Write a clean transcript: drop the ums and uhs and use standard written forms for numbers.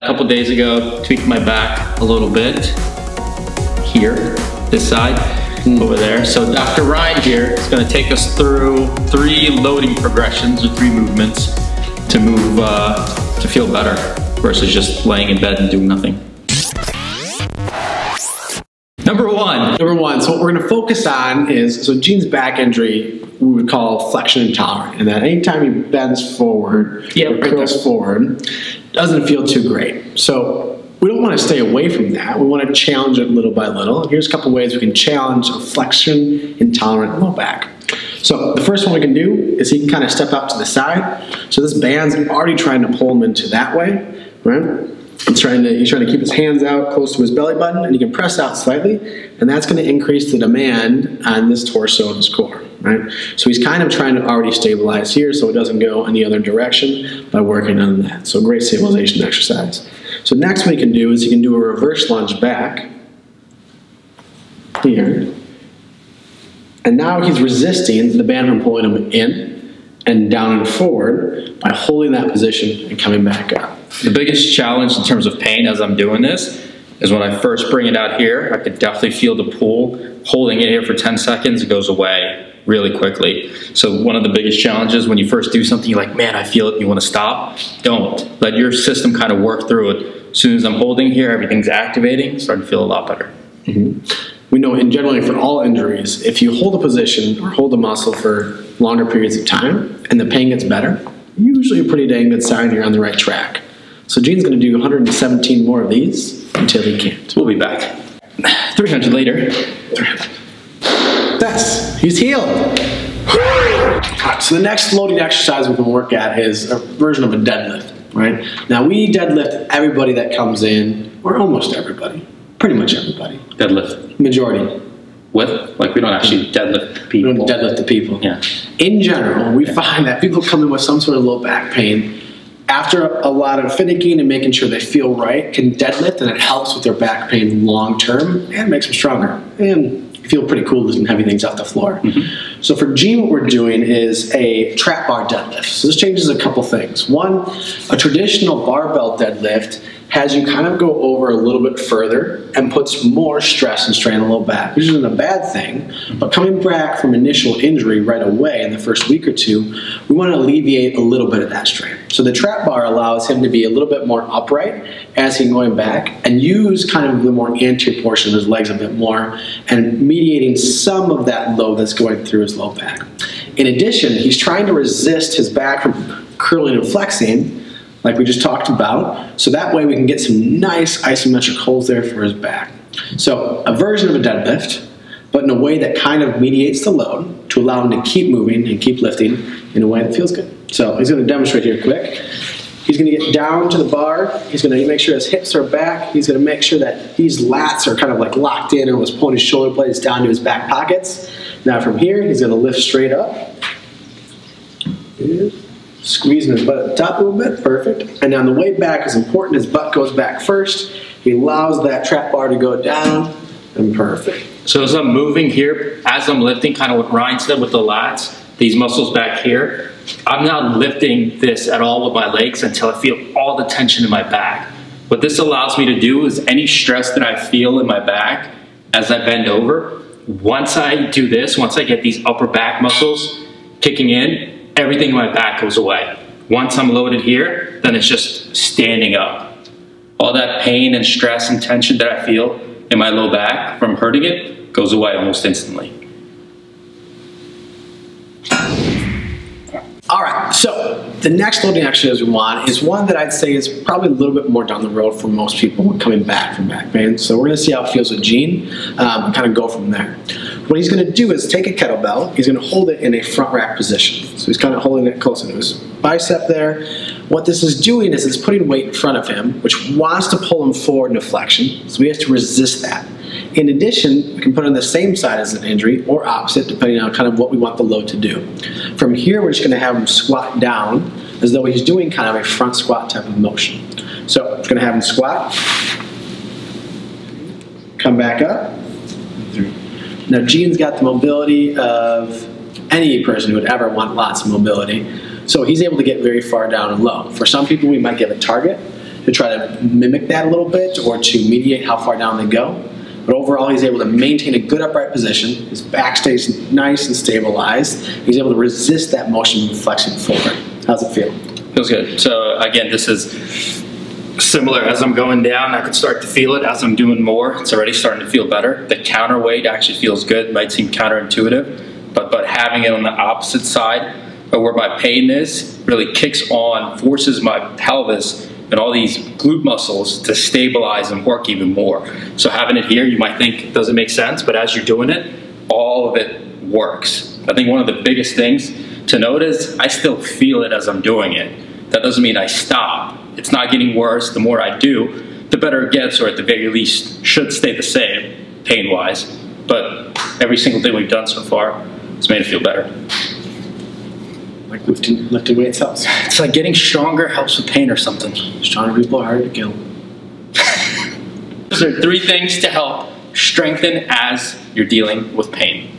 A couple days ago, tweaked my back a little bit here, this side, over there. So Dr. Ryan here is going to take us through 3 loading progressions or 3 movements to move to feel better versus just laying in bed and doing nothing. Number one, so what we're going to focus on is, so Gene's back injury we would call flexion intolerant, and that anytime he bends forward or curls forward, doesn't feel too great. So we don't want to stay away from that. We want to challenge it little by little. Here's a couple ways we can challenge a flexion intolerant low back. So the first one we can do is he can kind of step out to the side. So this band's already trying to pull him into that way, right? He's trying to keep his hands out close to his belly button, and he can press out slightly, and that's going to increase the demand on this torso and his core, right? So he's kind of trying to already stabilize here so it doesn't go any other direction by working on that. So great stabilization exercise. So next what he can do is he can do a reverse lunge back here, and now he's resisting the band from pulling him in and down and forward by holding that position and coming back up. The biggest challenge in terms of pain as I'm doing this is when I first bring it out here, I could definitely feel the pull. Holding it here for 10 seconds, it goes away really quickly. So one of the biggest challenges when you first do something, you're like, man, I feel it, you want to stop. Don't. Let your system kind of work through it. As soon as I'm holding here, everything's activating, starting to feel a lot better. We know in generally for all injuries, if you hold a position or hold a muscle for longer periods of time and the pain gets better, usually a pretty dang good sign you're on the right track. So Gene's going to do 117 more of these until he can't. We'll be back. 300 later. He's healed. So the next loading exercise we can work at is a version of a deadlift, right? Now we deadlift everybody that comes in, or almost everybody, pretty much everybody. Deadlift. Majority. With? Like we don't actually deadlift people. We don't deadlift the people. Yeah. In general, we find that people come in with some sort of low back pain. After a lot of finicking and making sure they feel right, can deadlift, and it helps with their back pain long term and makes them stronger. And feel pretty cool lifting heavy things off the floor. So for Gene, what we're doing is a trap bar deadlift. So this changes a couple things. One, a traditional barbell deadlift has you kind of go over a little bit further and puts more stress and strain on the low back, which isn't a bad thing, but coming back from initial injury right away in the first week or two, we want to alleviate a little bit of that strain. So the trap bar allows him to be a little bit more upright as he's going back and use kind of the more anterior portion of his legs a bit more and mediating some of that load that's going through his low back. In addition, he's trying to resist his back from curling and flexing, like we just talked about, so that way we can get some nice isometric holds there for his back. So a version of a deadlift, but in a way that kind of mediates the load to allow him to keep moving and keep lifting in a way that feels good. So he's going to demonstrate here quick. He's going to get down to the bar. He's going to make sure his hips are back. He's going to make sure that these lats are kind of like locked in and was pulling his shoulder blades down to his back pockets. Now from here, he's going to lift straight up. Squeezing his butt at the top a little bit, perfect. And on the way back is important, his butt goes back first. He allows that trap bar to go down, and perfect. So as I'm moving here, as I'm lifting, kind of what Ryan said with the lats, these muscles back here, I'm not lifting this at all with my legs until I feel all the tension in my back. What this allows me to do is any stress that I feel in my back as I bend over, once I do this, once I get these upper back muscles kicking in, everything in my back goes away. Once I'm loaded here, then it's just standing up. All that pain and stress and tension that I feel in my low back from hurting it goes away almost instantly. All right, so the next loading exercise we want is one that I'd say is probably a little bit more down the road for most people coming back from back pain. So we're gonna see how it feels with Gene and kind of go from there. What he's gonna do is take a kettlebell, he's gonna hold it in a front rack position. So he's kind of holding it close to his bicep there. What this is doing is it's putting weight in front of him, which wants to pull him forward into flexion, so we have to resist that. In addition, we can put it on the same side as an injury or opposite, depending on kind of what we want the load to do. From here, we're just going to have him squat down as though he's doing kind of a front squat type of motion. So we're going to have him squat, come back up. Now Gene's got the mobility of any person who would ever want lots of mobility. So he's able to get very far down and low. For some people, we might give a target. to try to mimic that a little bit or to mediate how far down they go. But overall, he's able to maintain a good upright position. His back stays nice and stabilized. He's able to resist that motion of flexing forward. How's it feel? Feels good. So again, this is similar. As I'm going down, I can start to feel it. As I'm doing more, it's already starting to feel better. The counterweight actually feels good. Might seem counterintuitive, but having it on the opposite side of where my pain is really kicks on, forces my pelvis and all these glute muscles to stabilize and work even more. So having it here, you might think it doesn't make sense, but as you're doing it, all of it works. I think one of the biggest things to note is I still feel it as I'm doing it. That doesn't mean I stop. It's not getting worse. The more I do, the better it gets, or at the very least should stay the same, pain-wise. But every single thing we've done so far has made it feel better. Like lifting weights helps. It's like getting stronger helps with pain or something. Stronger people are hard to kill. Those are 3 things to help strengthen as you're dealing with pain.